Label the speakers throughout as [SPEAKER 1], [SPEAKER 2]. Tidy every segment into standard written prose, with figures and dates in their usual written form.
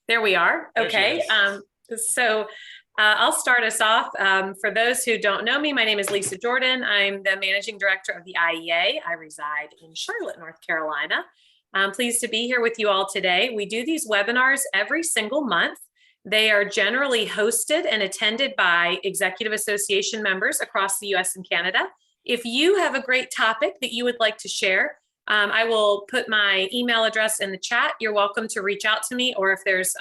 [SPEAKER 1] There we are.
[SPEAKER 2] There she
[SPEAKER 1] Okay.
[SPEAKER 2] is.
[SPEAKER 1] I'll start us off. For those who don't know me, my name is Lisa Jordan. I'm the managing director of the IEA. I reside in Charlotte, North Carolina. I'm pleased to be here with you all today. We do these webinars every single month. They are generally hosted and attended by executive association members across the US and Canada. If you have a great topic that you would like to share, I will put my email address in the chat. You're welcome to reach out to me, or if there's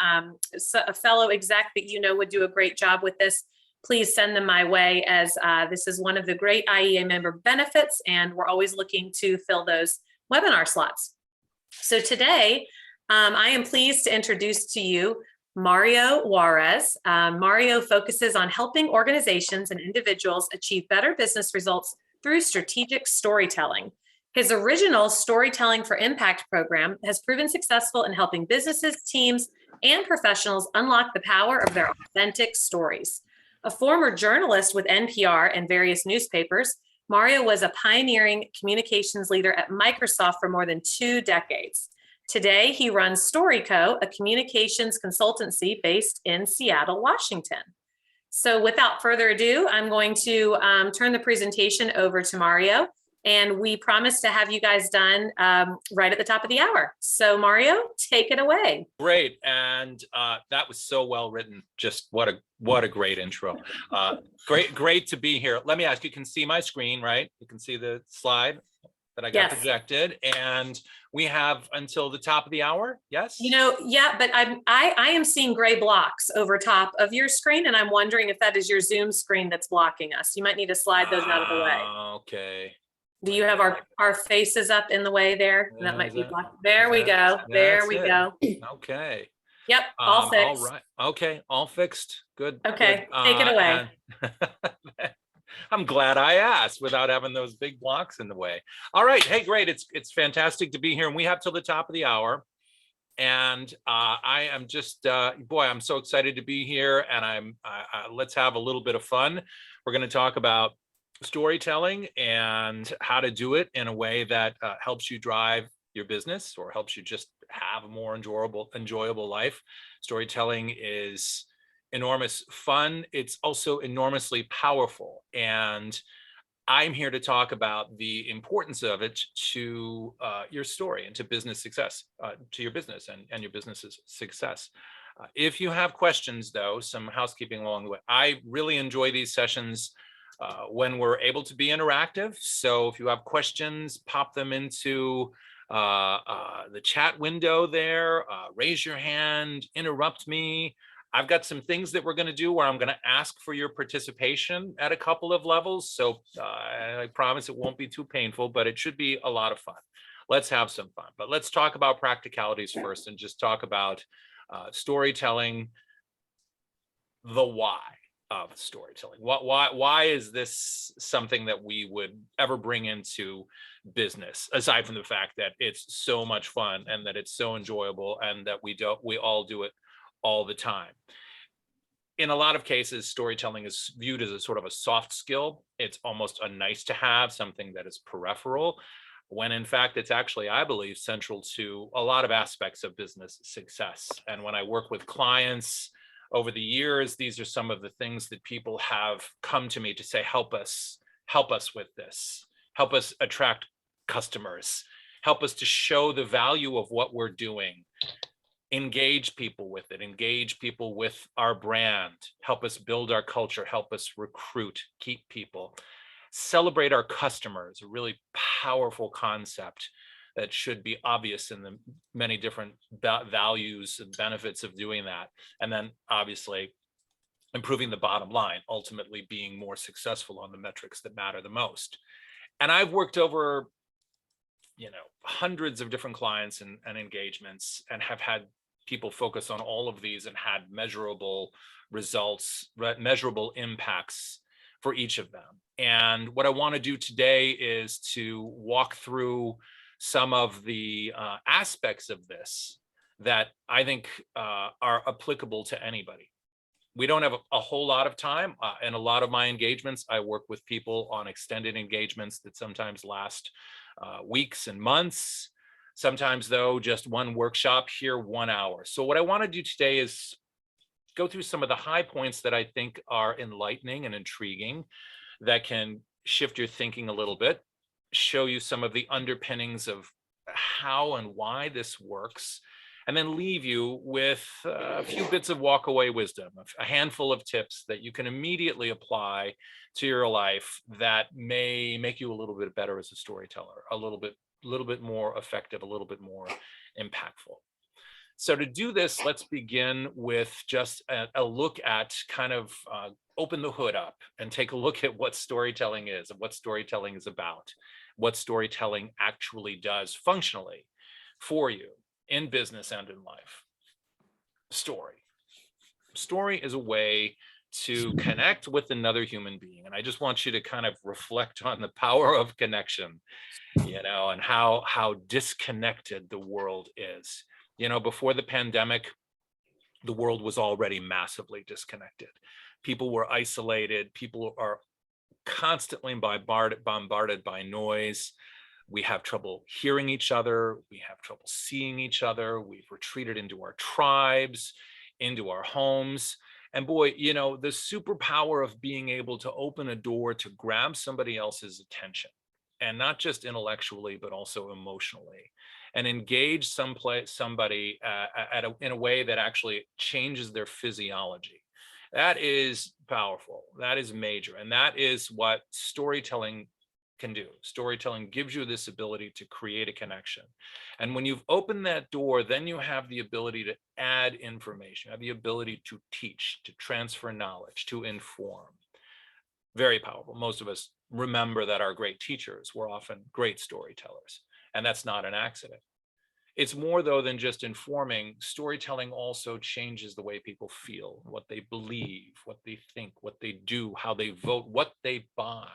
[SPEAKER 1] a fellow exec that you know would do a great job with this, please send them my way, as this is one of the great IEA member benefits, and we're always looking to fill those webinar slots. So today, I am pleased to introduce to you Mario Juarez. Mario focuses on helping organizations and individuals achieve better business results through strategic storytelling. His original Storytelling for Impact program has proven successful in helping businesses, teams, and professionals unlock the power of their authentic stories. A former journalist with NPR and various newspapers, Mario was a pioneering communications leader at Microsoft for more than 2 decades. Today, he runs StoryCo, a communications consultancy based in Seattle, Washington. So without further ado, I'm going to turn the presentation over to Mario. And we promise to have you guys done right at the top of the hour. So Mario, take it away.
[SPEAKER 2] Great, and that was so well written. Just what a great intro. Great to be here. Let me ask, you can see my screen, right? You can see the slide that I got projected, and we have until the top of the hour. Yes.
[SPEAKER 1] You know, yeah, but I am seeing gray blocks over top of your screen, and I'm wondering if that is your Zoom screen that's blocking us. You might need to slide those out of the way.
[SPEAKER 2] Okay.
[SPEAKER 1] Do you have our faces up in the way there? That might be blocked. There we go. There we go.
[SPEAKER 2] Okay.
[SPEAKER 1] Yep, all fixed.
[SPEAKER 2] All right. Okay, all fixed. Good.
[SPEAKER 1] Okay, take it away.
[SPEAKER 2] I'm glad I asked without having those big blocks in the way. All right. Hey, great. It's fantastic to be here, and we have till the top of the hour. And I am just, boy, I'm so excited to be here. And let's have a little bit of fun. We're going to talk about storytelling and how to do it in a way that helps you drive your business or helps you just have a more enjoyable life. Storytelling is enormous fun. It's also enormously powerful. And I'm here to talk about the importance of it to your story and to business success, to your business and your business's success. If you have questions, though, some housekeeping along the way. I really enjoy these sessions when we're able to be interactive. So if you have questions, pop them into the chat window there, raise your hand, interrupt me. I've got some things that we're going to do where I'm going to ask for your participation at a couple of levels. So I promise it won't be too painful, but it should be a lot of fun. Let's have some fun. But let's talk about practicalities first and just talk about storytelling, the why of storytelling. Why is this something that we would ever bring into business, aside from the fact that it's so much fun and that it's so enjoyable and that we all do it all the time? In a lot of cases, storytelling is viewed as a sort of a soft skill. It's almost a nice to have, something that is peripheral, when in fact it's actually, I believe, central to a lot of aspects of business success. And when I work with clients over the years, these are some of the things that people have come to me to say, help us with this, help us attract customers, help us to show the value of what we're doing, engage people with it, engage people with our brand, help us build our culture, help us recruit, keep people, celebrate our customers, a really powerful concept that should be obvious in the many different values and benefits of doing that. And then obviously improving the bottom line, ultimately being more successful on the metrics that matter the most. And I've worked over, hundreds of different clients and engagements, and have had people focus on all of these and had measurable results, measurable impacts for each of them. And what I want to do today is to walk through some of the aspects of this that I think are applicable to anybody. We don't have a whole lot of time. In a lot of my engagements, I work with people on extended engagements that sometimes last weeks and months. Sometimes though, just one workshop here, 1 hour. So what I want to do today is go through some of the high points that I think are enlightening and intriguing, that can shift your thinking a little bit, show you some of the underpinnings of how and why this works, and then leave you with a few bits of walk away wisdom, a handful of tips that you can immediately apply to your life that may make you a little bit better as a storyteller, a little bit more effective, a little bit more impactful. So to do this, let's begin with just a look at kind of open the hood up and take a look at what storytelling is and what storytelling is about, what storytelling actually does functionally for you in business and in life. Story is a way to connect with another human being. And I just want you to kind of reflect on the power of connection, and how disconnected the world is. Before the pandemic, the world was already massively disconnected. People were isolated. People are constantly bombarded by noise. We have trouble hearing each other. We have trouble seeing each other. We've retreated into our tribes, into our homes. And boy, the superpower of being able to open a door to grab somebody else's attention, and not just intellectually, but also emotionally, and engage somebody in a way that actually changes their physiology. That is powerful. That is major. And that is what storytelling can do. Storytelling gives you this ability to create a connection. And when you've opened that door, then you have the ability to add information, you have the ability to teach, to transfer knowledge, to inform. Very powerful. Most of us remember that our great teachers were often great storytellers, and that's not an accident. It's more though than just informing. Storytelling also changes the way people feel, what they believe, what they think, what they do, how they vote, what they buy.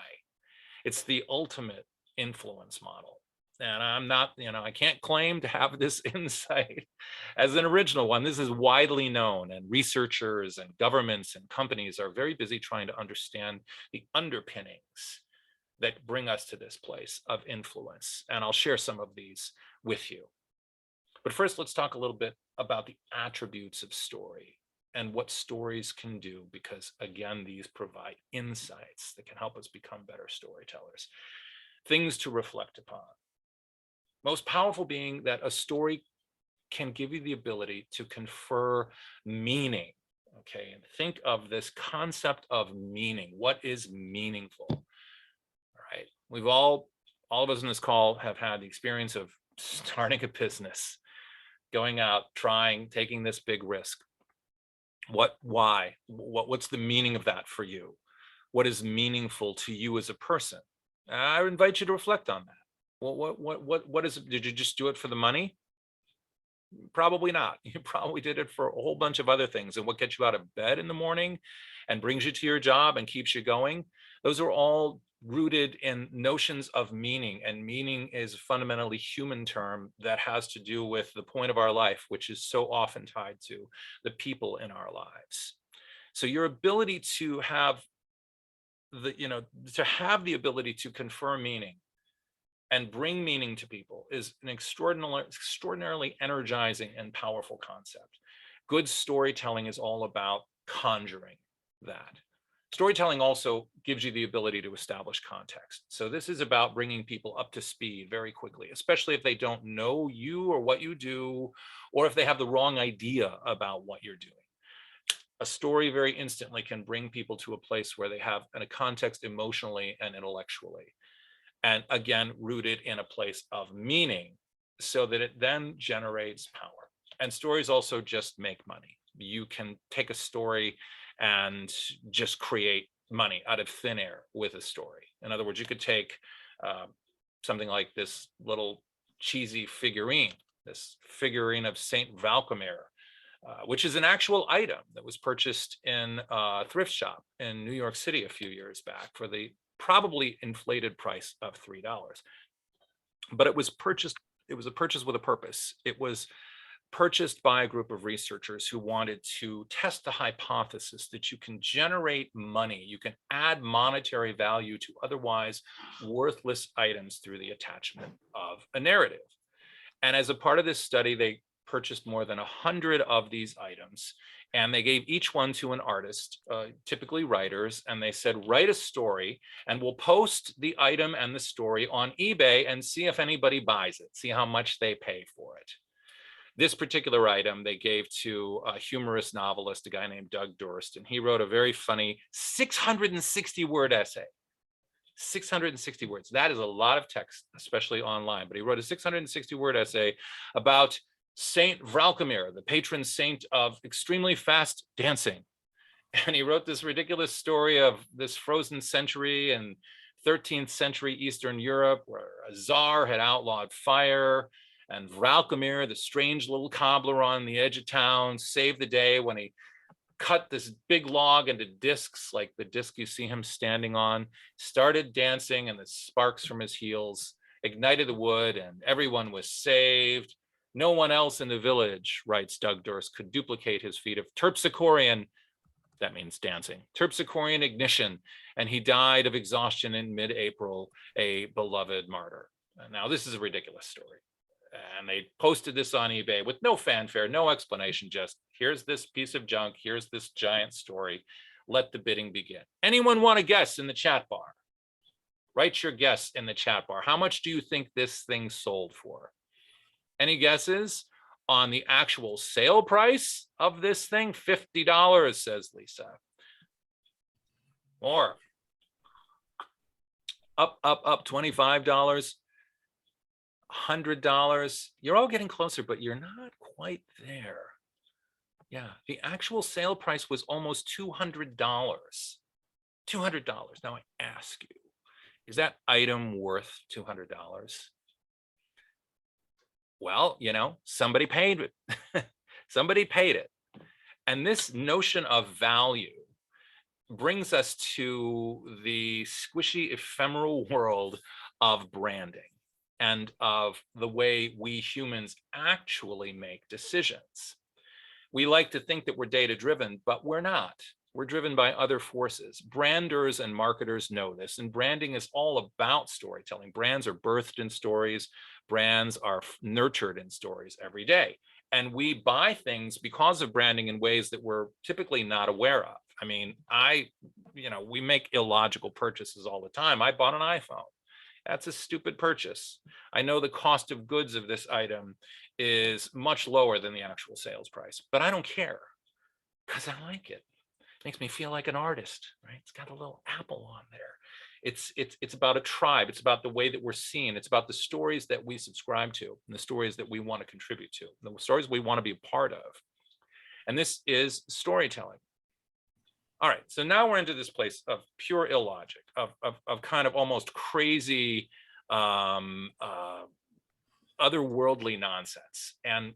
[SPEAKER 2] It's the ultimate influence model. And I'm not, I can't claim to have this insight as an original one. This is widely known, and researchers and governments and companies are very busy trying to understand the underpinnings that bring us to this place of influence. And I'll share some of these with you. But first, let's talk a little bit about the attributes of story and what stories can do, because again, these provide insights that can help us become better storytellers. Things to reflect upon. Most powerful being that a story can give you the ability to confer meaning. Okay, and think of this concept of meaning. What is meaningful? All right, we've all of us in this call have had the experience of starting a business, going out, taking this big risk. Why? What's the meaning of that for you? What is meaningful to you as a person? I invite you to reflect on that. Well, what is it? Did you just do it for the money? Probably not. You probably did it for a whole bunch of other things. And what gets you out of bed in the morning and brings you to your job and keeps you going, those are all rooted in notions of meaning. And meaning is a fundamentally human term that has to do with the point of our life, which is so often tied to the people in our lives. So your ability to have the ability to confer meaning and bring meaning to people is an extraordinarily energizing and powerful concept. Good storytelling is all about conjuring that. Storytelling also gives you the ability to establish context. So this is about bringing people up to speed very quickly, especially if they don't know you or what you do, or if they have the wrong idea about what you're doing. A story very instantly can bring people to a place where they have a context emotionally and intellectually. And again, rooted in a place of meaning, so that it then generates power. And stories also just make money. You can take a story and just create money out of thin air with a story. In other words, you could take something like this little cheesy figurine, this figurine of Saint Valcomere, which is an actual item that was purchased in a thrift shop in New York City a few years back for the probably inflated price of $3. But it was a purchase with a purpose. It was purchased by a group of researchers who wanted to test the hypothesis that you can generate money, you can add monetary value to otherwise worthless items through the attachment of a narrative. And as a part of this study, they purchased more than 100 of these items, and they gave each one to an artist, typically writers, and they said, write a story, and we'll post the item and the story on eBay and see if anybody buys it, see how much they pay for it. This particular item they gave to a humorous novelist, a guy named Doug Durst, and he wrote a very funny 660-word essay. 660 words. That is a lot of text, especially online, but he wrote a 660-word essay about Saint Vralkamir, the patron saint of extremely fast dancing. And he wrote this ridiculous story of this frozen century in 13th century Eastern Europe, where a czar had outlawed fire, and Vralkamir, the strange little cobbler on the edge of town, saved the day when he cut this big log into discs, like the disc you see him standing on, started dancing, and the sparks from his heels ignited the wood, and everyone was saved. No one else in the village, writes Doug Durst, could duplicate his feat of terpsichorean, that means dancing, terpsichorean ignition, and he died of exhaustion in mid-April, a beloved martyr. Now, this is a ridiculous story. And they posted this on eBay with no fanfare, no explanation, just here's this piece of junk, here's this giant story, let the bidding begin. Anyone want to guess in the chat bar? Write your guess in the chat bar. How much do you think this thing sold for? Any guesses on the actual sale price of this thing? $50, says Lisa. More. Up, $25. $100. You're all getting closer, but you're not quite there. Yeah, the actual sale price was almost $200. $200. Now I ask you, is that item worth $200? Well, you know, somebody paid it. Somebody paid it. And this notion of value brings us to the squishy, ephemeral world of branding and of the way we humans actually make decisions. We like to think that we're data-driven, but we're not. We're driven by other forces. Branders and marketers know this, and branding is all about storytelling. Brands are birthed in stories. Brands are nurtured in stories every day. And we buy things because of branding in ways that we're typically not aware of. I mean, we make illogical purchases all the time. I bought an iPhone. That's a stupid purchase. I know the cost of goods of this item is much lower than the actual sales price, but I don't care because I like it. It makes me feel like an artist, right? It's got a little apple on there. It's about a tribe. It's about the way that we're seen. It's about the stories that we subscribe to and the stories that we want to contribute to, the stories we want to be a part of. And this is storytelling. All right, so now we're into this place of pure illogic, of kind of almost crazy, otherworldly nonsense. And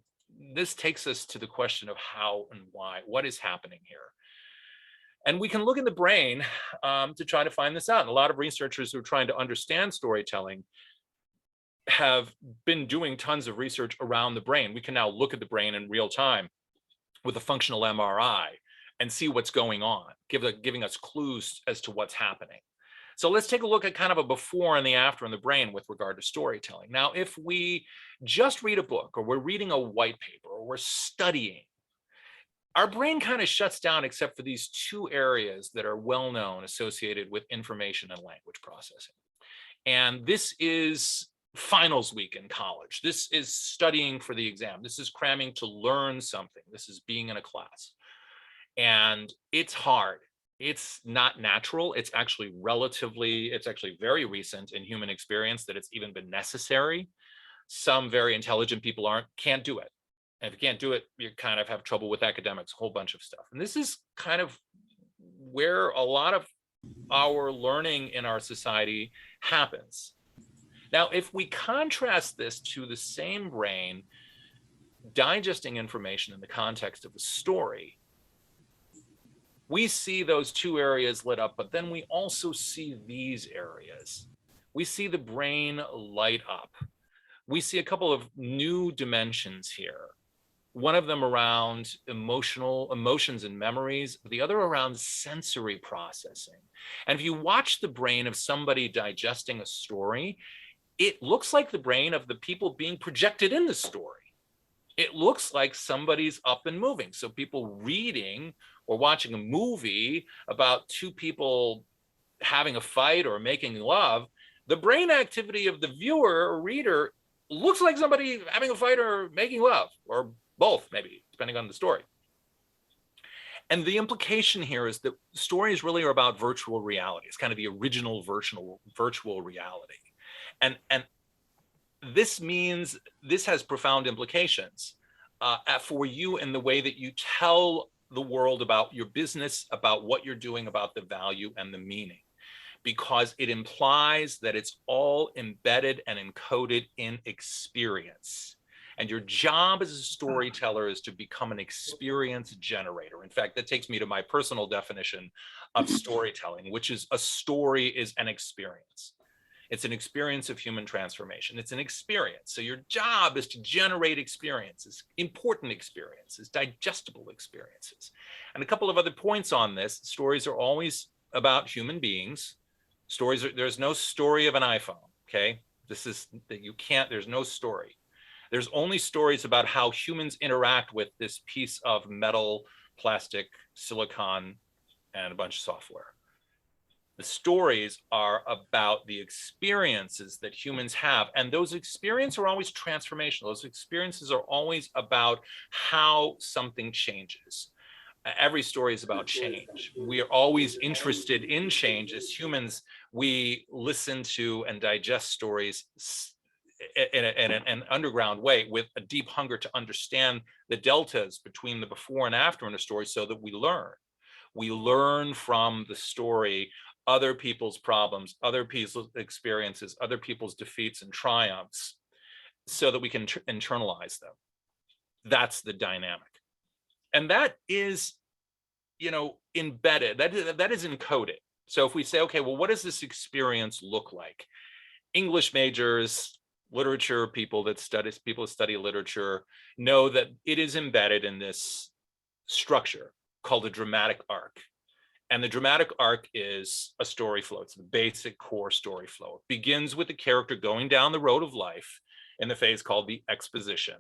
[SPEAKER 2] this takes us to the question of how and why, what is happening here? And we can look in the brain to try to find this out. And a lot of researchers who are trying to understand storytelling have been doing tons of research around the brain. We can now look at the brain in real time with a functional MRI and see what's going on, giving us clues as to what's happening. So let's take a look at kind of a before and the after in the brain with regard to storytelling. Now, if we just read a book, or we're reading a white paper, or we're studying, our brain kind of shuts down except for these two areas that are well known associated with information and language processing. And this is finals week in college. This is studying for the exam. This is cramming to learn something. This is being in a class. And it's hard. It's not natural. It's actually very recent in human experience that it's even been necessary. Some very intelligent people can't do it. And if you can't do it, you kind of have trouble with academics, a whole bunch of stuff. And this is kind of where a lot of our learning in our society happens. Now, if we contrast this to the same brain digesting information in the context of a story, we see those two areas lit up, but then we also see these areas. We see the brain light up. We see a couple of new dimensions here. One of them around emotions and memories, the other around sensory processing. And if you watch the brain of somebody digesting a story, it looks like the brain of the people being projected in the story. It looks like somebody's up and moving. So people reading or watching a movie about two people having a fight or making love, the brain activity of the viewer or reader looks like somebody having a fight or making love, or both, maybe, depending on the story. And the implication here is that stories really are about virtual reality. It's kind of the original virtual reality. And this means this has profound implications for you in the way that you tell the world about your business, about what you're doing, about the value and the meaning, because it implies that it's all embedded and encoded in experience. And your job as a storyteller is to become an experience generator. In fact, that takes me to my personal definition of storytelling, which is a story is an experience. It's an experience of human transformation. It's an experience. So your job is to generate experiences, important experiences, digestible experiences. And a couple of other points on this: stories are always about human beings. There's no story of an iPhone, okay? This is that you can't, there's no story. There's only stories about how humans interact with this piece of metal, plastic, silicon, and a bunch of software. The stories are about the experiences that humans have, and those experiences are always transformational. Those experiences are always about how something changes. Every story is about change. We are always interested in change. As humans, we listen to and digest stories in an underground way, with a deep hunger to understand the deltas between the before and after in a story, so that we learn. We learn from the story other people's problems, other people's experiences, other people's defeats and triumphs, so that we can internalize them. That's the dynamic. And that is, embedded, that is encoded. So if we say, okay, well, what does this experience look like? English majors, literature people that study literature know that it is embedded in this structure called a dramatic arc. And the dramatic arc is a story flow. It's the basic core story flow. It begins with the character going down the road of life in the phase called the exposition.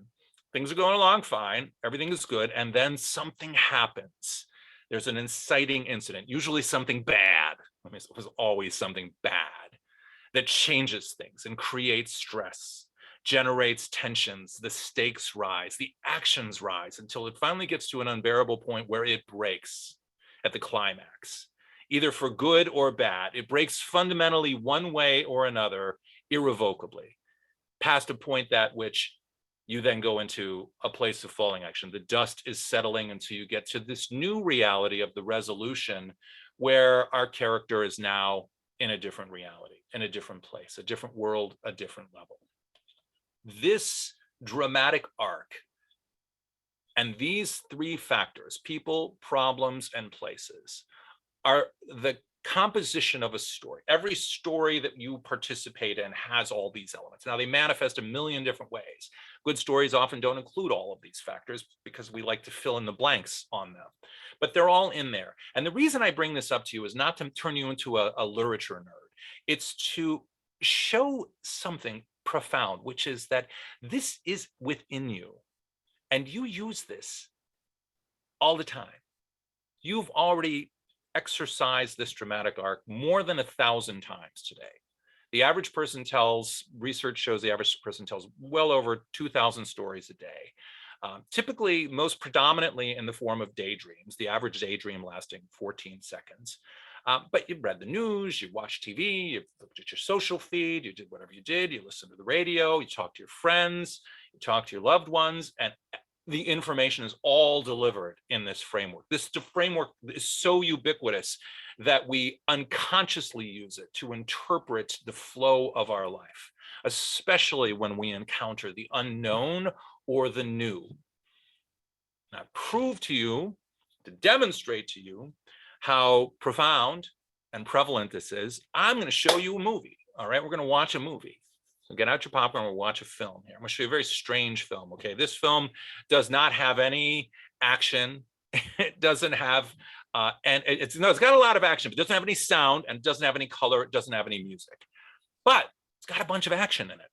[SPEAKER 2] Things are going along fine, everything is good, and then something happens. There's an inciting incident, usually something bad. I mean, it was always something bad that changes things and creates stress, generates tensions, the stakes rise, the actions rise, until it finally gets to an unbearable point where it breaks at the climax, either for good or bad. It breaks fundamentally one way or another, irrevocably, past a point that which you then go into a place of falling action. The dust is settling until you get to this new reality of the resolution, where our character is now in a different reality, in a different place, a different world, a different level. This dramatic arc and these three factors, people, problems, and places, are the composition of a story. Every story that you participate in has all these elements. Now, they manifest a million different ways. Good stories often don't include all of these factors because we like to fill in the blanks on them, but they're all in there. And the reason I bring this up to you is not to turn you into a literature nerd. It's to show something profound, which is that this is within you. And you use this all the time. You've already exercised this dramatic arc more than 1,000 times today. The average person research shows the average person tells well over 2,000 stories a day. Typically, most predominantly in the form of daydreams, the average daydream lasting 14 seconds. But you read the news, you watched TV, you looked at your social feed, you did whatever you did, you listened to the radio, you talked to your friends, you talk to your loved ones, and the information is all delivered in this framework. This framework is so ubiquitous that we unconsciously use it to interpret the flow of our life, especially when we encounter the unknown or the new. Now, prove to you, to demonstrate to you how profound and prevalent this is, I'm going to show you a movie. All right, we're going to watch a movie. So get out your popcorn, we'll watch a film here. I'm gonna show you a very strange film, okay? This film does not have any action. It doesn't have, it's got a lot of action, but it doesn't have any sound, and it doesn't have any color, it doesn't have any music. But it's got a bunch of action in it.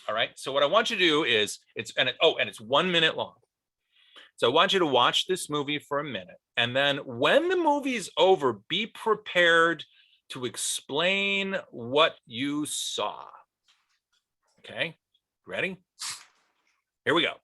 [SPEAKER 2] All right. So what I want you to do is it's 1 minute long. So I want you to watch this movie for a minute. And then when the movie's over, be prepared to explain what you saw. Okay. Ready? Here we go.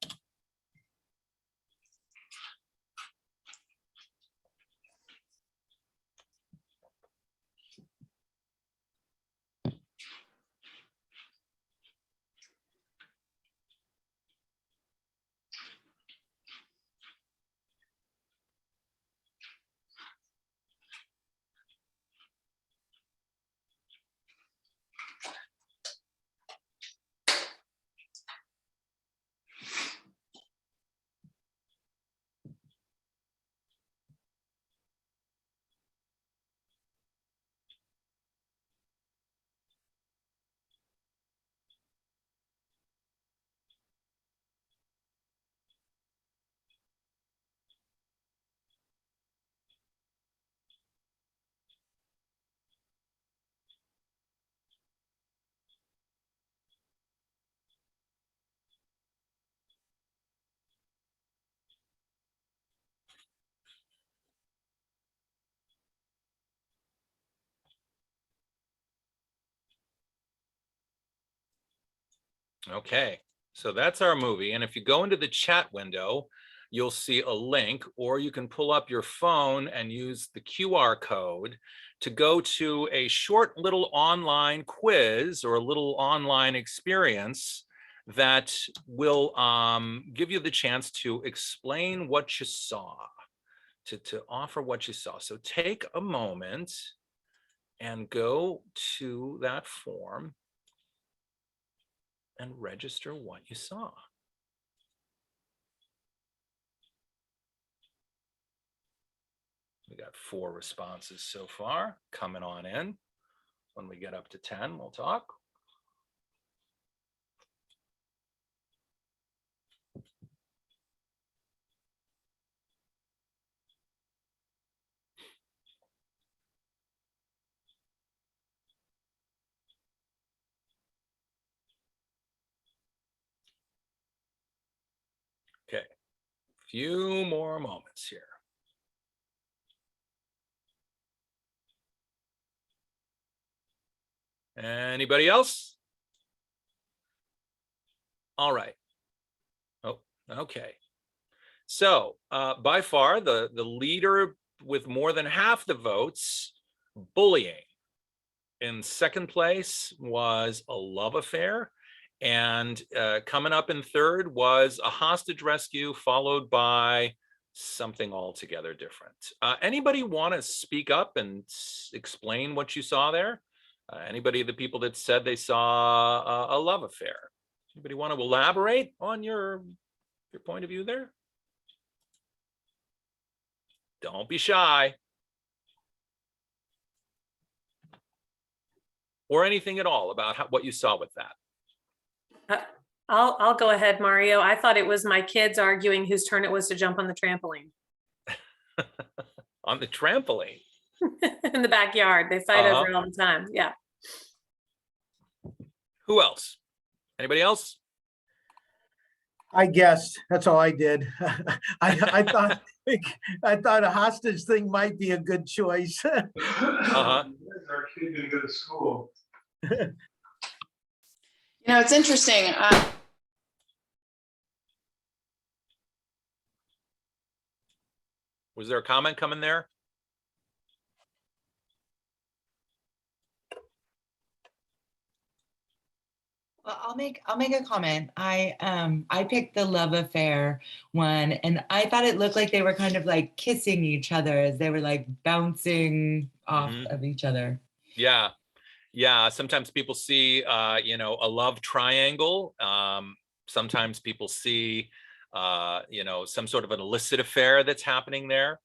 [SPEAKER 2] Okay, so that's our movie. And if you go into the chat window, you'll see a link, or you can pull up your phone and use the QR code to go to a short little online quiz or a little online experience that will give you the chance to explain what you saw, to offer what you saw. So take a moment and go to that form and register what you saw. We got 4 responses so far. Coming on in. When we get up to 10, we'll talk. Okay, few more moments here. Anybody else? All right. Oh, okay. So by far, the leader with more than half the votes, bullying. In second place was a love affair. And coming up in third was a hostage rescue, followed by something altogether different. Anybody want to speak up and explain what you saw there? Anybody, the people that said they saw a love affair? Anybody want to elaborate on your point of view there? Don't be shy. Or anything at all about what you saw with that.
[SPEAKER 1] I'll go ahead, Mario. I thought it was my kids arguing whose turn it was to jump on the trampoline.
[SPEAKER 2] On the trampoline?
[SPEAKER 1] In the backyard. They fight over it all the time. Yeah.
[SPEAKER 2] Who else? Anybody else?
[SPEAKER 3] I guessed. That's all I did. I thought a hostage thing might be a good choice.
[SPEAKER 2] Uh-huh.
[SPEAKER 4] Our kid gonna go to school.
[SPEAKER 5] It's interesting.
[SPEAKER 2] Was there a comment coming there?
[SPEAKER 6] Well, I'll make a comment. I picked the love affair one, and I thought it looked like they were kind of like kissing each other as they were like bouncing off of each other.
[SPEAKER 2] Yeah. Yeah. Sometimes people see a love triangle. Sometimes people see some sort of an illicit affair that's happening there.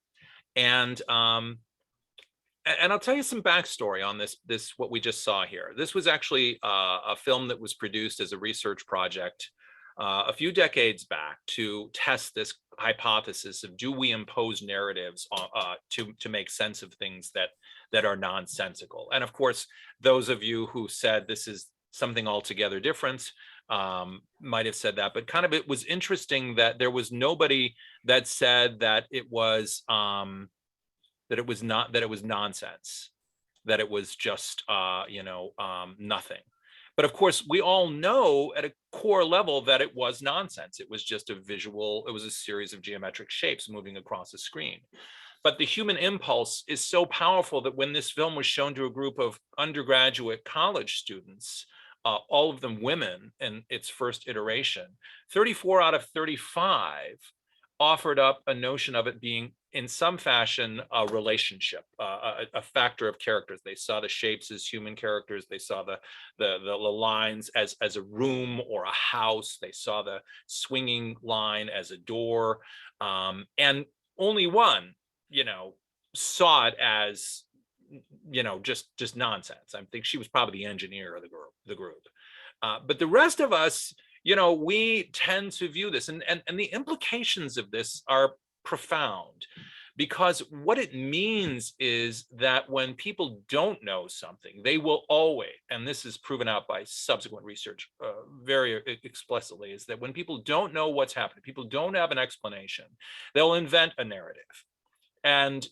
[SPEAKER 2] And I'll tell you some backstory on this what we just saw here. This was actually a film that was produced as a research project a few decades back to test this hypothesis of, do we impose narratives to make sense of things that are nonsensical? And of course, those of you who said this is something altogether different might have said that, but kind of it was interesting that there was nobody that said that it was nonsense, that it was just nothing. But of course, we all know at a core level that it was nonsense. It was just it was a series of geometric shapes moving across a screen. But the human impulse is so powerful that when this film was shown to a group of undergraduate college students, all of them women in its first iteration, 34 out of 35 offered up a notion of it being in some fashion a relationship, a factor of characters. They saw the shapes as human characters. They saw the lines as a room or a house. They saw the swinging line as a door, and only one saw it as just nonsense. I think she was probably the engineer of the group. But the rest of us, we tend to view this, and the implications of this are profound, because what it means is that when people don't know something, they will always, and this is proven out by subsequent research very explicitly, is that when people don't know what's happening, people don't have an explanation, they'll invent a narrative. And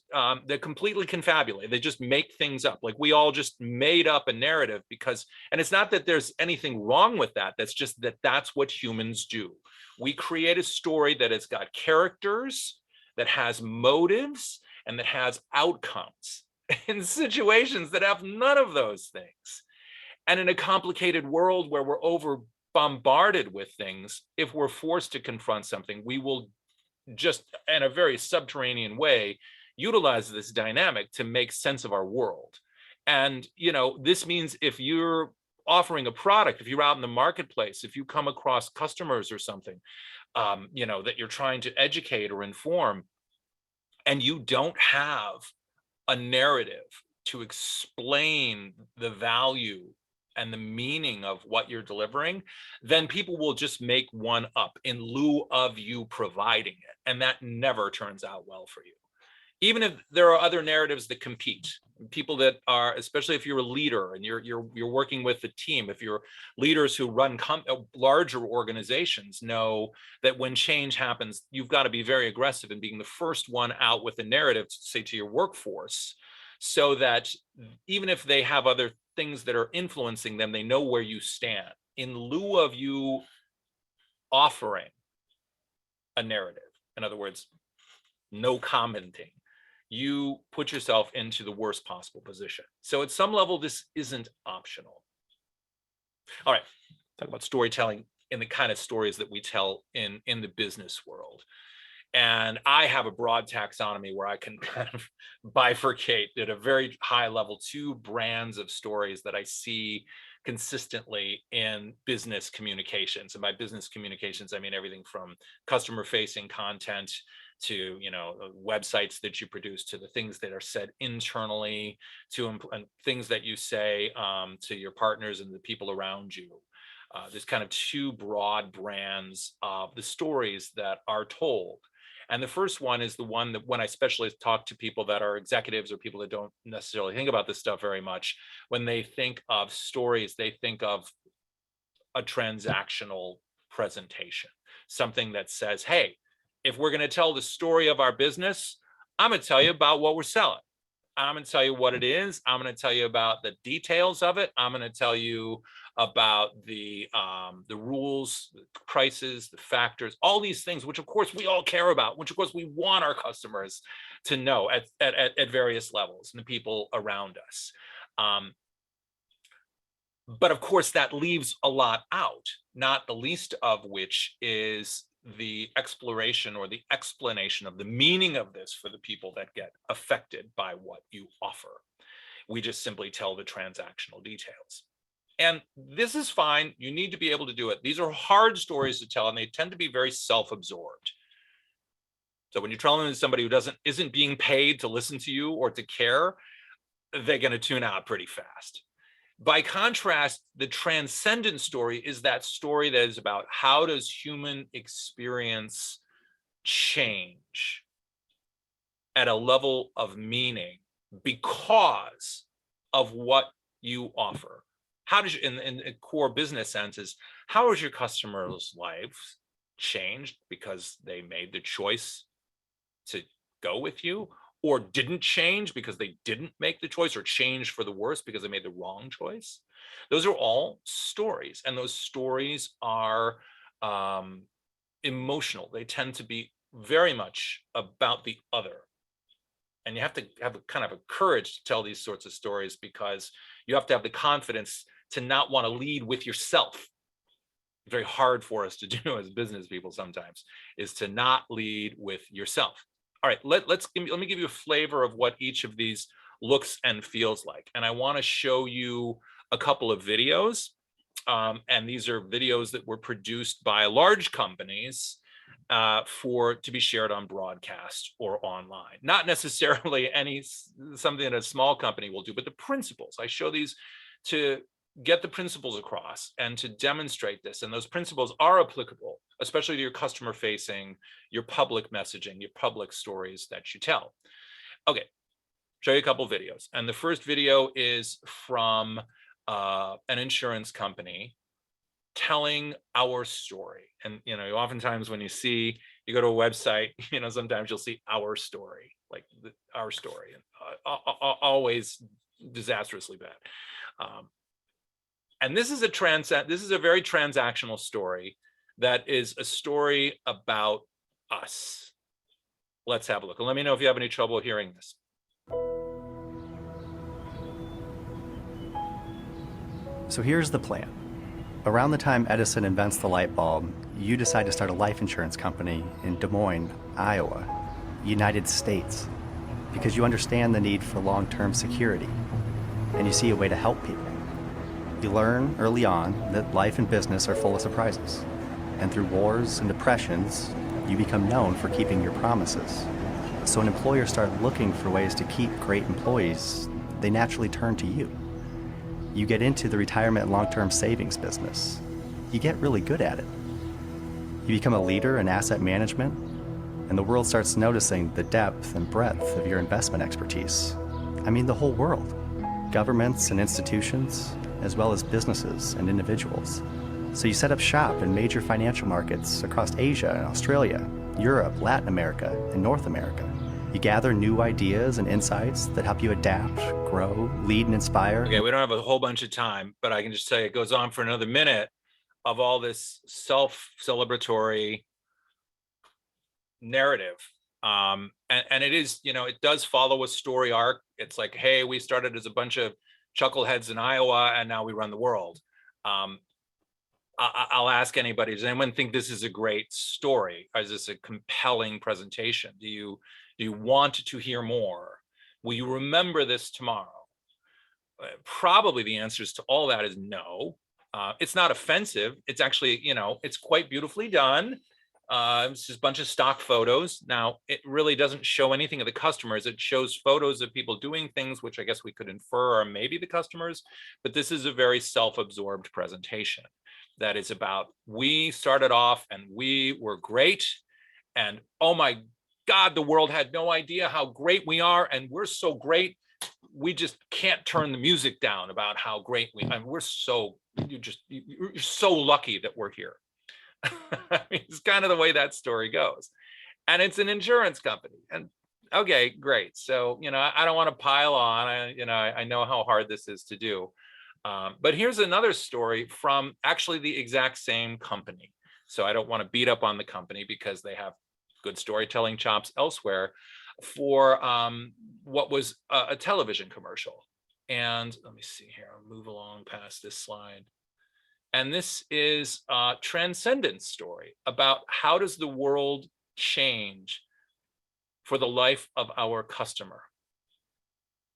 [SPEAKER 2] they're completely confabulated. They just make things up. Like we all just made up a narrative and it's not that there's anything wrong with that. That's just that that's what humans do. We create a story that has got characters, that has motives, and that has outcomes in situations that have none of those things. And in a complicated world where we're over bombarded with things, if we're forced to confront something, we will just in a very subterranean way utilize this dynamic to make sense of our world. And this means if you're offering a product, if you're out in the marketplace, if you come across customers or something that you're trying to educate or inform, and you don't have a narrative to explain the value and the meaning of what you're delivering, then people will just make one up in lieu of you providing it. And that never turns out well for you. Even if there are other narratives that compete, people that are, especially if you're a leader and you're working with a team, if you're leaders who run larger organizations, know that when change happens, you've got to be very aggressive in being the first one out with a narrative to say to your workforce, so that even if they have other things that are influencing them, they know where you stand. In lieu of you offering a narrative, in other words, no commenting, you put yourself into the worst possible position. So at some level, this isn't optional. All right, talk about storytelling and the kind of stories that we tell in the business world. And I have a broad taxonomy where I can kind of bifurcate at a very high level 2 brands of stories that I see consistently in business communications. And by business communications, I mean everything from customer facing content to websites that you produce, to the things that are said internally, to things that you say to your partners and the people around you. There's kind of 2 broad brands of the stories that are told. And the first one is the one that when I especially talk to people that are executives or people that don't necessarily think about this stuff very much, when they think of stories, they think of a transactional presentation, something that says, hey, if we're going to tell the story of our business, I'm going to tell you about what we're selling. I'm going to tell you what it is. I'm going to tell you about the details of it. I'm going to tell you about the rules, the prices, the factors, all these things, which of course we all care about, which of course we want our customers to know at various levels and the people around us. But of course that leaves a lot out, not the least of which is the exploration or the explanation of the meaning of this for the people that get affected by what you offer. We just simply tell the transactional details. And this is fine. You need to be able to do it. These are hard stories to tell, and they tend to be very self-absorbed. So when you're telling them to somebody who isn't being paid to listen to you or to care, they're going to tune out pretty fast. By contrast, the transcendent story is that story that is about how does human experience change at a level of meaning because of what you offer. how does in a core business sense is, how has your customers' lives changed because they made the choice to go with you, or didn't change because they didn't make the choice, or changed for the worse because they made the wrong choice? Those are all stories, and those stories are emotional. They tend to be very much about the other. And you have to have a kind of a courage to tell these sorts of stories, because you have to have the confidence to not want to lead with yourself. Very hard for us to do as business people sometimes, is to not lead with yourself. All right, let me give you a flavor of what each of these looks and feels like. And I want to show you a couple of videos. And these are videos that were produced by large companies to be shared on broadcast or online. Not necessarily something that a small company will do, but the principles. I show these to get the principles across and to demonstrate this. And those principles are applicable, especially to your customer facing, your public messaging, your public stories that you tell. Okay, show you a couple videos. And the first video is from an insurance company telling our story. And oftentimes when you go to a website, sometimes you'll see our story, like our story, and always disastrously bad. And this is a very transactional story that is a story about us. Let's have a look, and let me know if you have any trouble hearing this.
[SPEAKER 5] So here's the plan. Around the time Edison invents the light bulb, you decide to start a life insurance company in Des Moines, Iowa, United States, because you understand the need for long-term security, and you see a way to help people. You learn early on that life and business are full of surprises, and through wars and depressions, you become known for keeping your promises. So when employers start looking for ways to keep great employees, they naturally turn to you. You get into the retirement and long-term savings business. You get really good at it. You become a leader in asset management, and the world starts noticing the depth and breadth of your investment expertise. I mean, the whole world. Governments and institutions, as well as businesses and individuals. So you set up shop in major financial markets across Asia, Australia, Europe, Latin America, and North America. You gather new ideas and insights that help you adapt, grow, lead, and inspire.
[SPEAKER 2] Okay, we don't have a whole bunch of time, but I can just tell you it goes on for another minute of all this self-celebratory narrative. And it is, it does follow a story arc. It's like, hey, we started as a bunch of chuckleheads in Iowa, and now we run the world. I'll ask anybody, does anyone think this is a great story? Or is this a compelling presentation? Do you want to hear more? Will you remember this tomorrow? Probably the answers to all that is no. It's not offensive. It's actually, it's quite beautifully done. It's just a bunch of stock photos. Now, it really doesn't show anything of the customers. It shows photos of people doing things, which I guess we could infer are maybe the customers, but this is a very self-absorbed presentation that is about, we started off and we were great, and oh my God, the world had no idea how great we are, and we're so great, we just can't turn the music down about how great we're so, you're so lucky that we're here. I mean, it's kind of the way that story goes. And it's an insurance company. And okay, great. So, I don't want to pile on. I know how hard this is to do. But here's another story from actually the exact same company. So I don't want to beat up on the company because they have good storytelling chops elsewhere, for what was a television commercial. And let me see here, I'll move along past this slide. And this is a transcendence story about how does the world change for the life of our customer.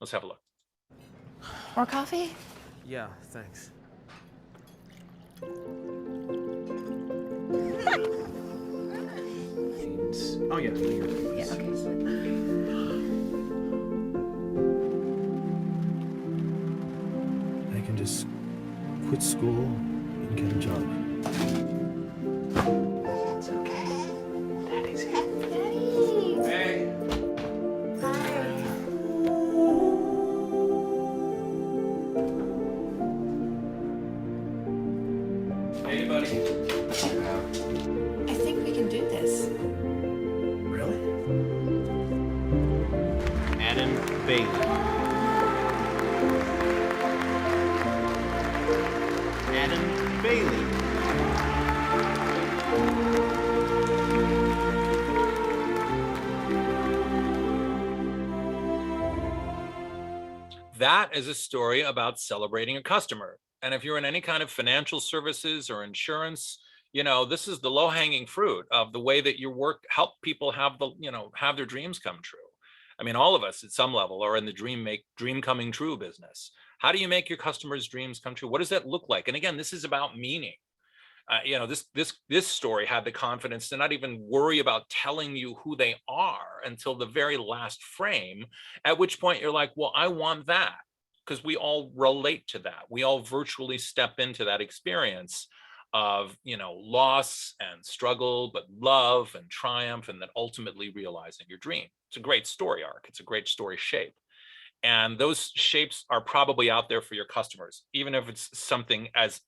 [SPEAKER 2] Let's have a look.
[SPEAKER 7] More coffee?
[SPEAKER 8] Yeah, thanks. Oh yeah,
[SPEAKER 7] Yeah, okay.
[SPEAKER 8] I can just quit school and get a job.
[SPEAKER 7] It's okay. Daddy's here. Daddy!
[SPEAKER 2] Hey.
[SPEAKER 7] Hi.
[SPEAKER 2] Hey, buddy.
[SPEAKER 7] I think we can do this.
[SPEAKER 8] Really? Adam Bailey. Adam Bailey.
[SPEAKER 2] That is a story about celebrating a customer. And if you're in any kind of financial services or insurance, you know, this is the low-hanging fruit of the way that your work help people have the, you know, have their dreams come true. I mean, all of us at some level are in the dream coming true business. How do you make your customers' dreams come true? What does that look like? And again, this is about meaning. You know, this story had the confidence to not even worry about telling you who they are until the very last frame, at which point you're like, well, I want that, because we all relate to that. We all virtually step into that experience of, you know, loss and struggle, but love and triumph, and then ultimately realizing your dream. It's a great story arc. It's a great story shape. And those shapes are probably out there for your customers, even if it's something as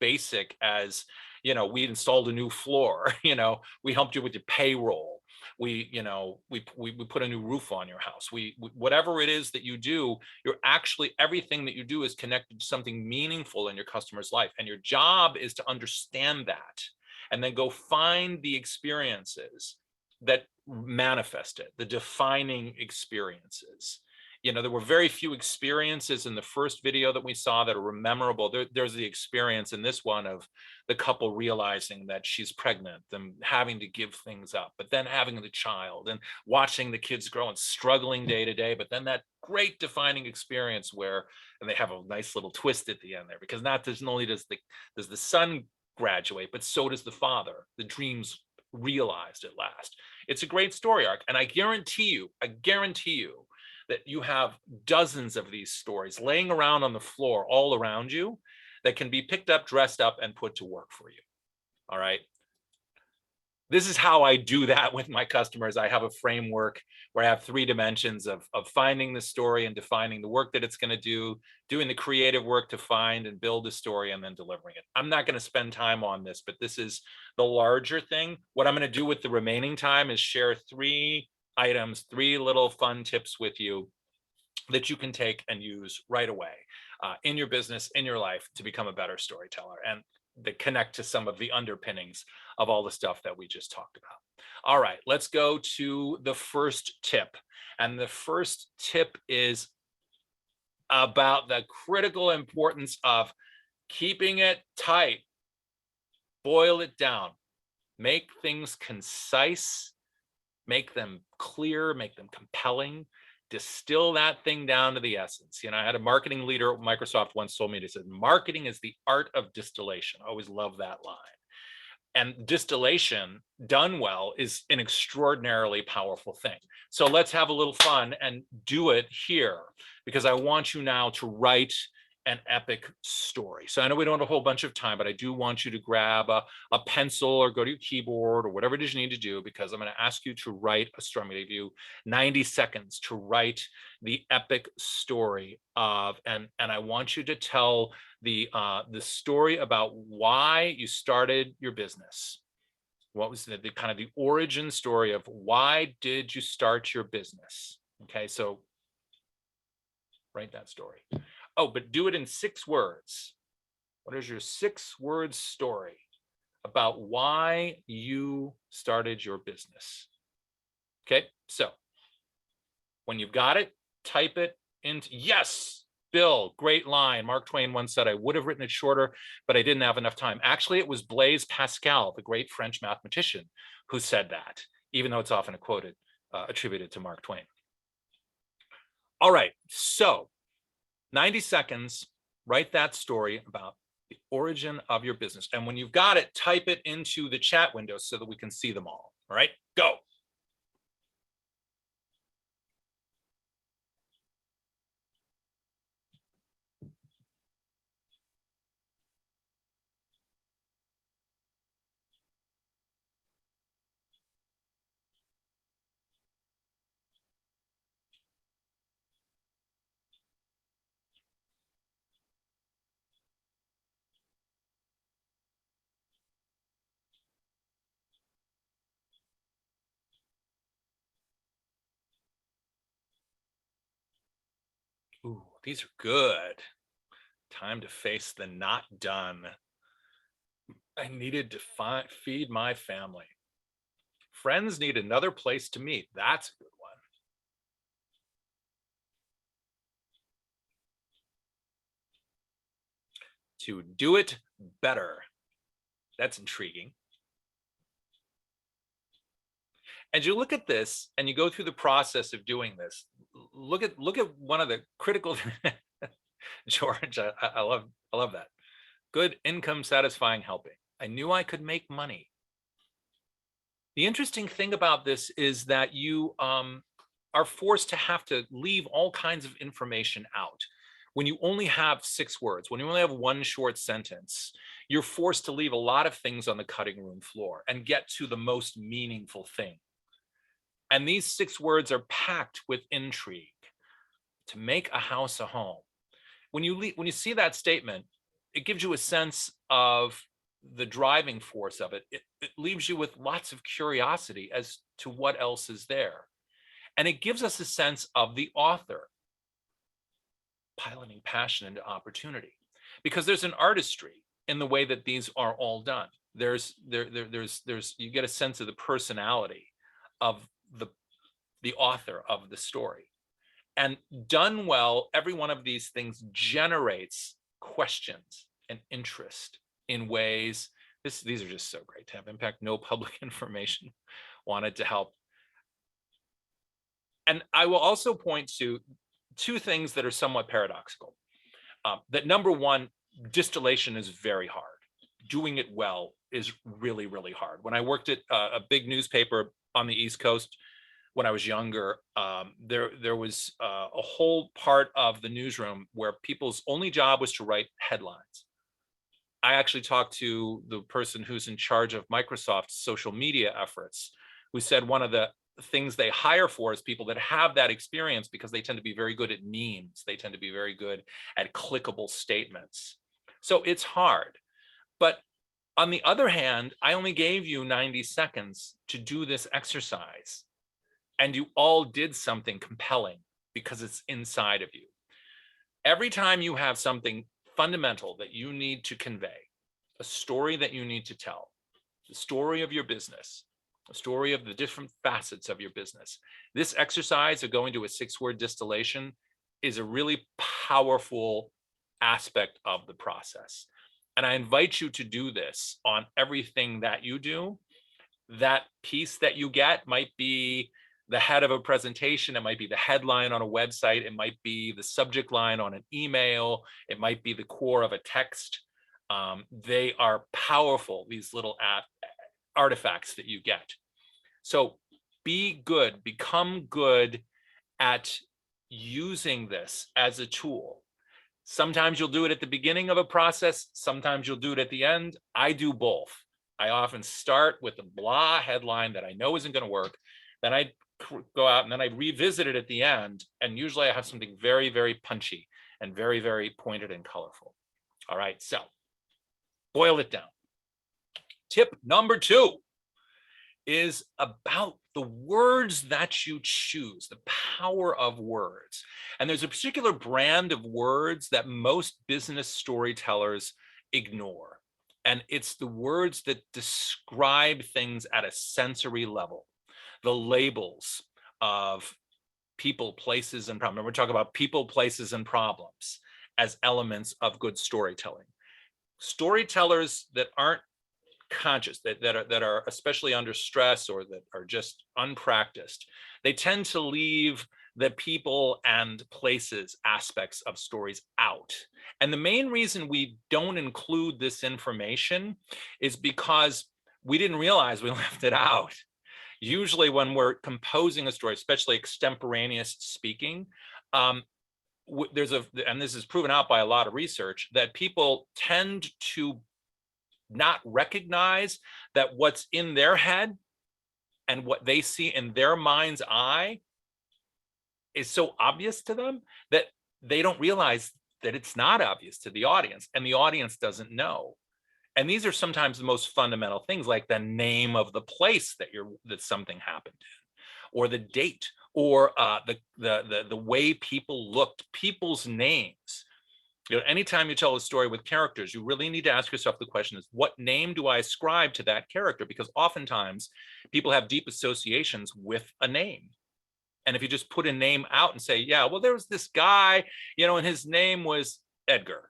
[SPEAKER 2] basic as, you know, we installed a new floor, you know, we helped you with your payroll, we, you know, we put a new roof on your house, whatever it is that you do, you're actually, everything that you do is connected to something meaningful in your customer's life, and your job is to understand that and then go find the experiences that manifest it, the defining experiences. You know, there were very few experiences in the first video that we saw that are memorable. There's the experience in this one of the couple realizing that she's pregnant, them having to give things up, but then having the child and watching the kids grow and struggling day to day. But then that great defining experience where, and they have a nice little twist at the end there, because not only does the son graduate, but so does the father. The dreams realized at last. It's a great story arc, and I guarantee you that you have dozens of these stories laying around on the floor all around you that can be picked up, dressed up, and put to work for you. All right. This is how I do that with my customers. I have a framework where I have 3 dimensions of finding the story and defining the work that it's going to do, doing the creative work to find and build the story, and then delivering it. I'm not going to spend time on this, but this is the larger thing. What I'm going to do with the remaining time is share 3 items, 3 little fun tips with you that you can take and use right away in your business, in your life, to become a better storyteller, and that connect to some of the underpinnings of all the stuff that we just talked about. All right, let's go to the first tip. And the first tip is about the critical importance of keeping it tight. Boil it down. Make things concise. Make them clear, make them compelling, distill that thing down to the essence. You know, I had a marketing leader at Microsoft once told me, he said, marketing is the art of distillation. I always love that line. And distillation done well is an extraordinarily powerful thing. So let's have a little fun and do it here, because I want you now to write an epic story. So I know we don't have a whole bunch of time, but I do want you to grab a pencil or go to your keyboard or whatever it is you need to do, because I'm going to ask you to write a story. I'm going to give you 90 seconds to write the epic story of, and I want you to tell the story about why you started your business. What was the kind of the origin story of why did you start your business? Okay, so write that story. Oh, but do it in 6 words. What is your 6-word story about why you started your business? Okay, so when you've got it, type it into, yes, Bill, great line. Mark Twain once said, I would have written it shorter, but I didn't have enough time. Actually, it was Blaise Pascal, the great French mathematician, who said that, even though it's often attributed to Mark Twain. All right, so 90 seconds, write that story about the origin of your business. And when you've got it, type it into the chat window so that we can see them all. All right, go. Ooh, these are good. Time to face the not done. I needed to feed my family. Friends need another place to meet. That's a good one. To do it better. That's intriguing. And you look at this and you go through the process of doing this. Look at one of the critical George, I love that. Good income, satisfying, helping. I knew I could make money. The interesting thing about this is that you are forced to have to leave all kinds of information out. When you only have 6 words, when you only have one short sentence, you're forced to leave a lot of things on the cutting room floor and get to the most meaningful thing. And these 6 words are packed with intrigue. To make a house a home. When you see that statement, it gives you a sense of the driving force of it. It leaves you with lots of curiosity as to what else is there. And it gives us a sense of the author piloting passion into opportunity, because there's an artistry in the way that these are all done. There's you get a sense of the personality of the author of the story. And done well, every one of these things generates questions and interest in ways. These are just so great to have impact. No public information wanted to help. And I will also point to 2 things that are somewhat paradoxical. That number one, distillation is very hard. Doing it well is really, really hard. When I worked at a big newspaper on the East Coast, when I was younger, there was a whole part of the newsroom where people's only job was to write headlines. I actually talked to the person who's in charge of Microsoft's social media efforts, who said one of the things they hire for is people that have that experience, because they tend to be very good at memes. They tend to be very good at clickable statements. So it's hard. But on the other hand, I only gave you 90 seconds to do this exercise. And you all did something compelling because it's inside of you. Every time you have something fundamental that you need to convey, a story that you need to tell, the story of your business, a story of the different facets of your business, this exercise of going to a 6-word distillation is a really powerful aspect of the process. And I invite you to do this on everything that you do. That piece that you get might be the head of a presentation, it might be the headline on a website, it might be the subject line on an email, it might be the core of a text. They are powerful, these little artifacts that you get. So be good, become good at using this as a tool. Sometimes you'll do it at the beginning of a process, sometimes you'll do it at the end. I do both. I often start with a blah headline that I know isn't going to work. Then I go out and then I revisit it at the end. And usually I have something very, very punchy and very, very pointed and colorful. All right, so boil it down. Tip number 2 is about the words that you choose, the power of words. And there's a particular brand of words that most business storytellers ignore. And it's the words that describe things at a sensory level. The labels of people, places, and problems. We're talking about people, places, and problems as elements of good storytelling. Storytellers that aren't conscious, that are especially under stress or that are just unpracticed, they tend to leave the people and places aspects of stories out. And the main reason we don't include this information is because we didn't realize we left it out. Usually when we're composing a story, especially extemporaneous speaking, and this is proven out by a lot of research, that people tend to not recognize that what's in their head and what they see in their mind's eye is so obvious to them that they don't realize that it's not obvious to the audience, and the audience doesn't know. And these are sometimes the most fundamental things, like the name of the place that something happened in, or the date, or the way people looked, people's names. You know, anytime you tell a story with characters, you really need to ask yourself the question is, what name do I ascribe to that character? Because oftentimes people have deep associations with a name. And if you just put a name out and say, yeah, well, there was this guy, you know, and his name was Edgar.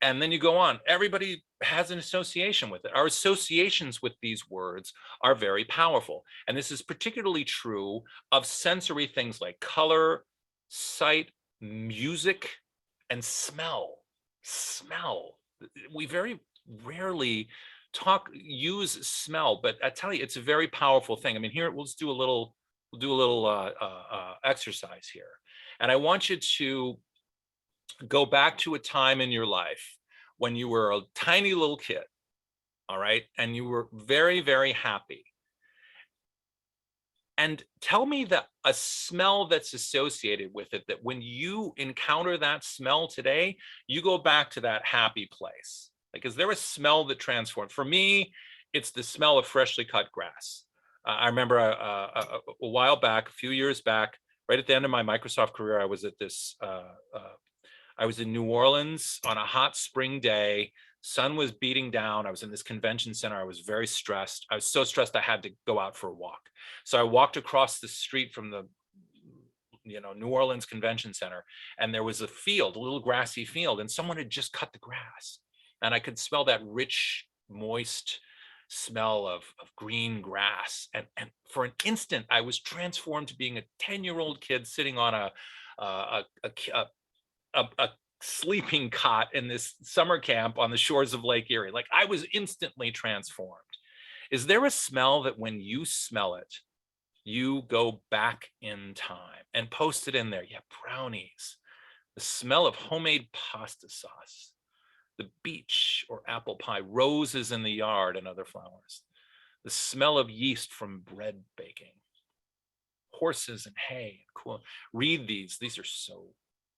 [SPEAKER 2] And then you go on, everybody has an association with it. Our associations with these words are very powerful. And this is particularly true of sensory things like color, sight, music, and smell. Smell. We very rarely use smell, but I tell you, it's a very powerful thing. I mean, here, we'll do a little exercise here. And I want you to go back to a time in your life when you were a tiny little kid, all right? And you were very, very happy. And tell me that a smell that's associated with it, that when you encounter that smell today, you go back to that happy place. Like, is there a smell that transforms? For me, it's the smell of freshly cut grass. I remember a while back, a few years back, right at the end of my Microsoft career, I was at this, I was in New Orleans on a hot spring day. Sun was beating down. I was in this convention center. I was very stressed. I was so stressed I had to go out for a walk. So I walked across the street from the, you know, New Orleans Convention Center, and there was a field, a little grassy field, and someone had just cut the grass. And I could smell that rich, moist smell of green grass. And for an instant, I was transformed to being a 10-year-old kid sitting on a sleeping cot in this summer camp on the shores of Lake Erie. Like, I was instantly transformed. Is there a smell that when you smell it, you go back in time? And post it in there. Yeah, brownies, the smell of homemade pasta sauce, the beach or apple pie, roses in the yard and other flowers, the smell of yeast from bread baking, horses and hay. Cool. Read these. These are so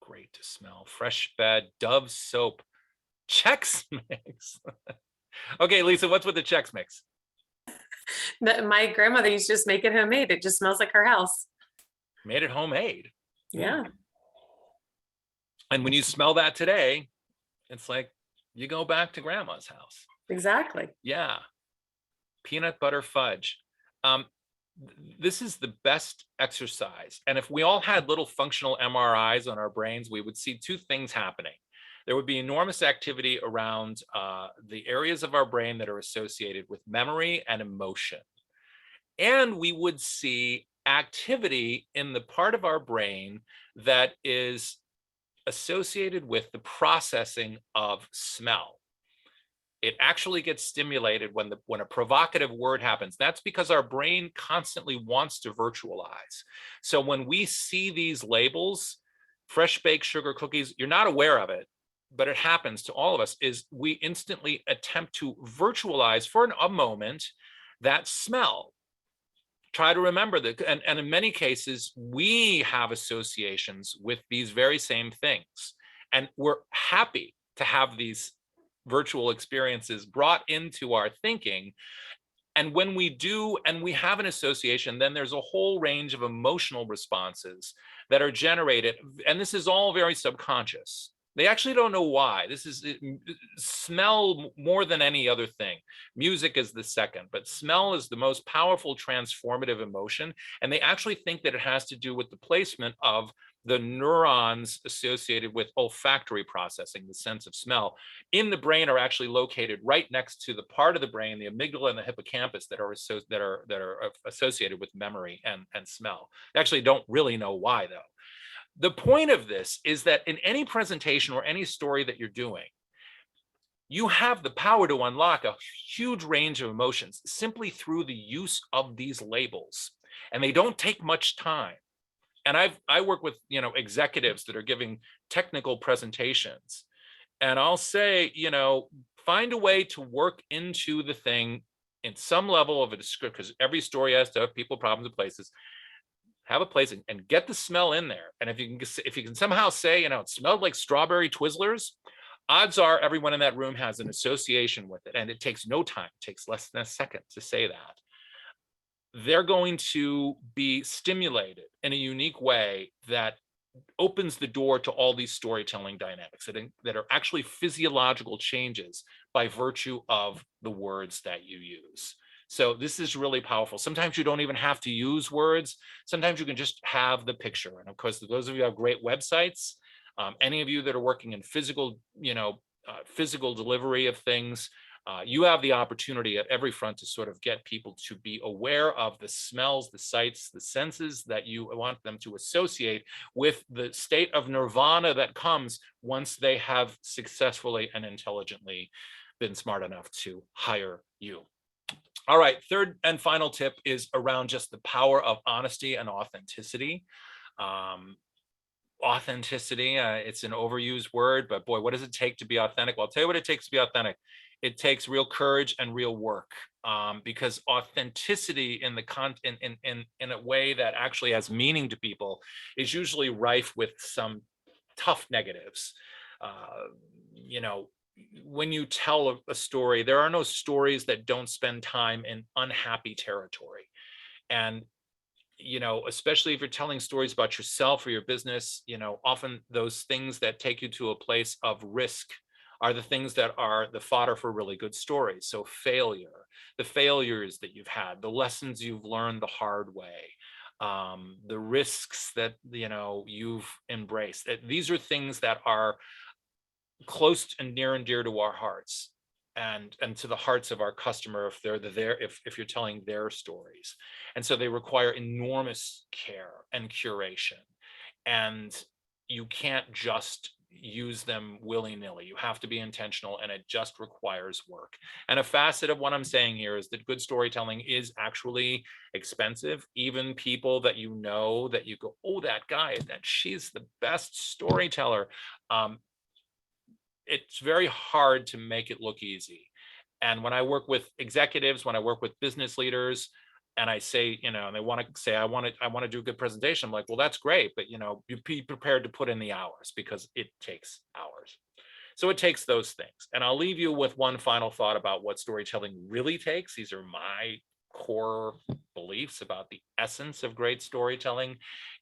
[SPEAKER 2] great to smell. Fresh bed, Dove soap, Chex Mix. Okay, Lisa, what's with the Chex Mix?
[SPEAKER 1] My grandmother used to just make it homemade. It just smells like her house.
[SPEAKER 2] Made it homemade.
[SPEAKER 1] Yeah.
[SPEAKER 2] And when you smell that today, it's like you go back to grandma's house.
[SPEAKER 1] Exactly.
[SPEAKER 2] Yeah. Peanut butter fudge. This is the best exercise. And if we all had little functional MRIs on our brains, we would see two things happening. There would be enormous activity around the areas of our brain that are associated with memory and emotion. And we would see activity in the part of our brain that is associated with the processing of smell. It actually gets stimulated when a provocative word happens. That's because our brain constantly wants to virtualize. So when we see these labels, fresh baked sugar cookies, you're not aware of it, but it happens to all of us, is we instantly attempt to virtualize for a moment that smell. Try to remember that, and in many cases, we have associations with these very same things. And we're happy to have these virtual experiences brought into our thinking. And when we do, and we have an association, then there's a whole range of emotional responses that are generated. And this is all very subconscious. They actually don't know why. This is smell more than any other thing. Music is the second, but smell is the most powerful transformative emotion. And they actually think that it has to do with the placement of the neurons associated with olfactory processing, the sense of smell, in the brain are actually located right next to the part of the brain, the amygdala and the hippocampus, that are associated with memory and smell. They actually don't really know why, though. The point of this is that in any presentation or any story that you're doing, you have the power to unlock a huge range of emotions simply through the use of these labels, and they don't take much time. And I work with, executives that are giving technical presentations, and I'll say, find a way to work into the thing in some level of a description, because every story has to have people, problems, and places. Have a place and get the smell in there. And if you can somehow say, it smelled like strawberry Twizzlers, odds are everyone in that room has an association with it. And it takes no time. It takes less than a second to say that. they're going to be stimulated in a unique way that opens the door to all these storytelling dynamics that are actually physiological changes by virtue of the words that you use. So this is really powerful. Sometimes you don't even have to use words. Sometimes you can just have the picture. And of course, those of you who have great websites, any of you that are working in physical, physical delivery of things, you have the opportunity at every front to sort of get people to be aware of the smells, the sights, the senses that you want them to associate with the state of nirvana that comes once they have successfully and intelligently been smart enough to hire you. All right, third and final tip is around just the power of honesty and authenticity. Authenticity, it's an overused word, but boy, what does it take to be authentic? Well, I'll tell you what it takes to be authentic. It takes real courage and real work, because authenticity in a way that actually has meaning to people is usually rife with some tough negatives. When you tell a story, there are no stories that don't spend time in unhappy territory. And especially if you're telling stories about yourself or your business, often those things that take you to a place of risk are the things that are the fodder for really good stories. So failure, the failures that you've had, the lessons you've learned the hard way, the risks that, you've embraced. These are things that are close and near and dear to our hearts. And to the hearts of our customer if they're there, if you're telling their stories. And so they require enormous care and curation. And you can't just use them willy-nilly. You have to be intentional, and it just requires work. And a facet of what I'm saying here is that good storytelling is actually expensive. Even people that that you go, oh, that guy, she's the best storyteller. It's very hard to make it look easy. And when I work with executives, when I work with business leaders, and I say, and they want to say, I want to do a good presentation, I'm like, well, that's great, but you be prepared to put in the hours, because it takes hours. So it takes those things. And I'll leave you with one final thought about what storytelling really takes. These are my core beliefs about the essence of great storytelling,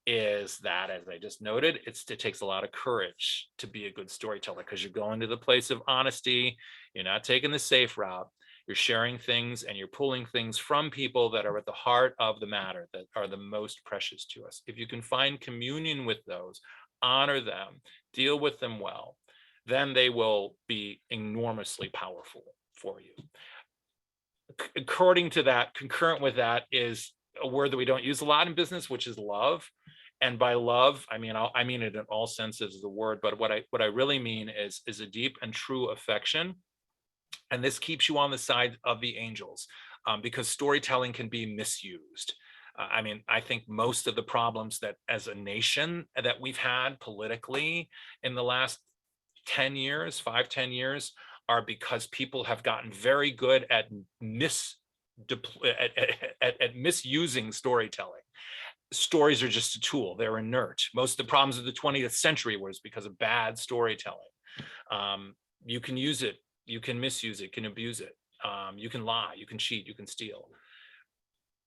[SPEAKER 2] is that, as I just noted, it takes a lot of courage to be a good storyteller, because you're going to the place of honesty. You're not taking the safe route. You're sharing things, and you're pulling things from people that are at the heart of the matter, that are the most precious to us. If you can find communion with those, honor them, deal with them well, then they will be enormously powerful for you. According to that, concurrent with that is a word that we don't use a lot in business, which is love. And by love, I mean it in all senses of the word, but what I really mean is a deep and true affection. And this keeps you on the side of the angels, because storytelling can be misused. I think most of the problems that as a nation that we've had politically in the last 10 years, 5-10 years, are because people have gotten very good at misusing storytelling. Stories are just a tool. They're inert. Most of the problems of the 20th century was because of bad storytelling. You can use it, you can misuse it, you can abuse it. You can lie, you can cheat, you can steal.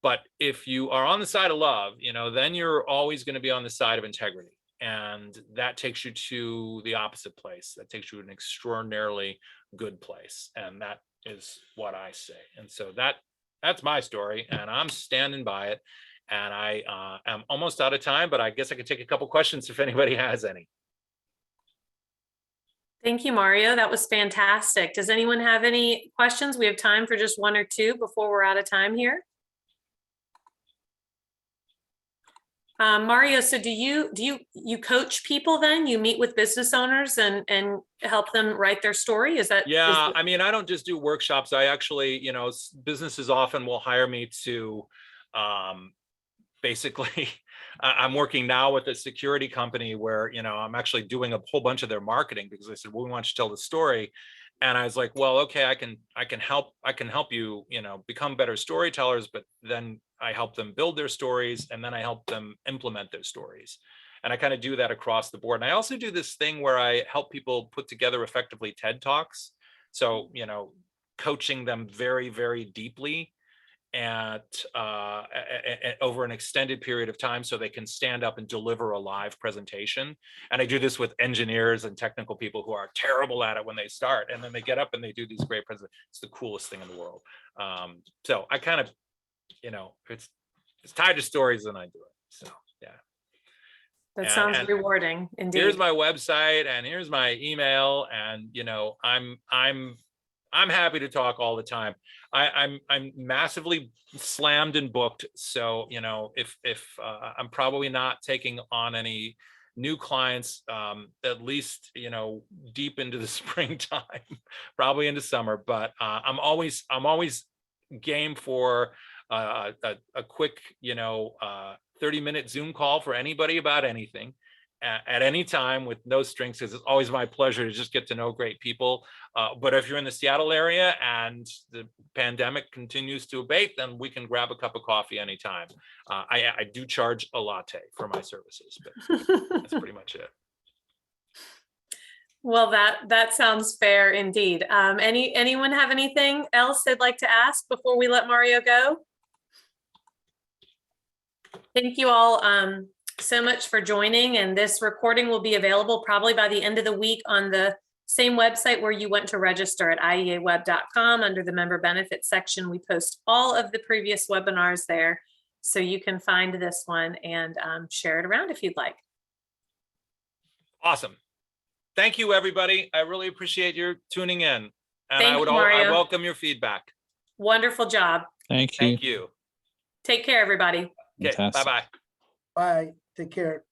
[SPEAKER 2] But if you are on the side of love, then you're always going to be on the side of integrity. And that takes you to the opposite place. That takes you to an extraordinarily good place. And that is what I say. And so that's my story, and I'm standing by it. And I am almost out of time, but I guess I could take a couple questions if anybody has any.
[SPEAKER 1] Thank you, Mario. That was fantastic. Does anyone have any questions? We have time for just one or two before we're out of time here. Mario, so do you coach people then? You meet with business owners and help them write their story? Is that?
[SPEAKER 2] Yeah, I don't just do workshops. I actually, businesses often will hire me to basically, I'm working now with a security company where, I'm actually doing a whole bunch of their marketing, because they said, well, we want you to tell the story. And I was like, well, okay, I can help you, become better storytellers, but then I help them build their stories, and then I help them implement their stories. And I kind of do that across the board. And I also do this thing where I help people put together effectively TED Talks. So, coaching them very, very deeply over an extended period of time so they can stand up and deliver a live presentation. And I do this with engineers and technical people who are terrible at it when they start, and then they get up and they do these great presentations. It's the coolest thing in the world. So I kind of, it's tied to stories and I do it. So yeah.
[SPEAKER 1] That sounds
[SPEAKER 2] and
[SPEAKER 1] rewarding indeed.
[SPEAKER 2] Here's my website and here's my email, and I'm happy to talk all the time. I'm massively slammed and booked, so if I'm probably not taking on any new clients, at least deep into the springtime, probably into summer. But I'm always game for a quick 30-minute Zoom call for anybody about anything at any time with no strings, because it's always my pleasure to just get to know great people. But if you're in the Seattle area and the pandemic continues to abate, then we can grab a cup of coffee anytime. I do charge a latte for my services, but that's pretty much it.
[SPEAKER 1] Well, that sounds fair indeed. Anyone have anything else they'd like to ask before we let Mario go? Thank you all so much for joining, and this recording will be available probably by the end of the week on the same website where you went to register at IEAweb.com. Under the member benefits section, we post all of the previous webinars there, so you can find this one and share it around if you'd like.
[SPEAKER 2] Awesome. Thank you, everybody. I really appreciate your tuning in, and
[SPEAKER 1] Thank you, Mario.
[SPEAKER 2] I welcome your feedback.
[SPEAKER 1] Wonderful job.
[SPEAKER 9] Thank you.
[SPEAKER 2] Thank you.
[SPEAKER 1] Take care, everybody.
[SPEAKER 2] Okay,
[SPEAKER 9] Fantastic.
[SPEAKER 2] bye-bye.
[SPEAKER 3] Bye. Take care.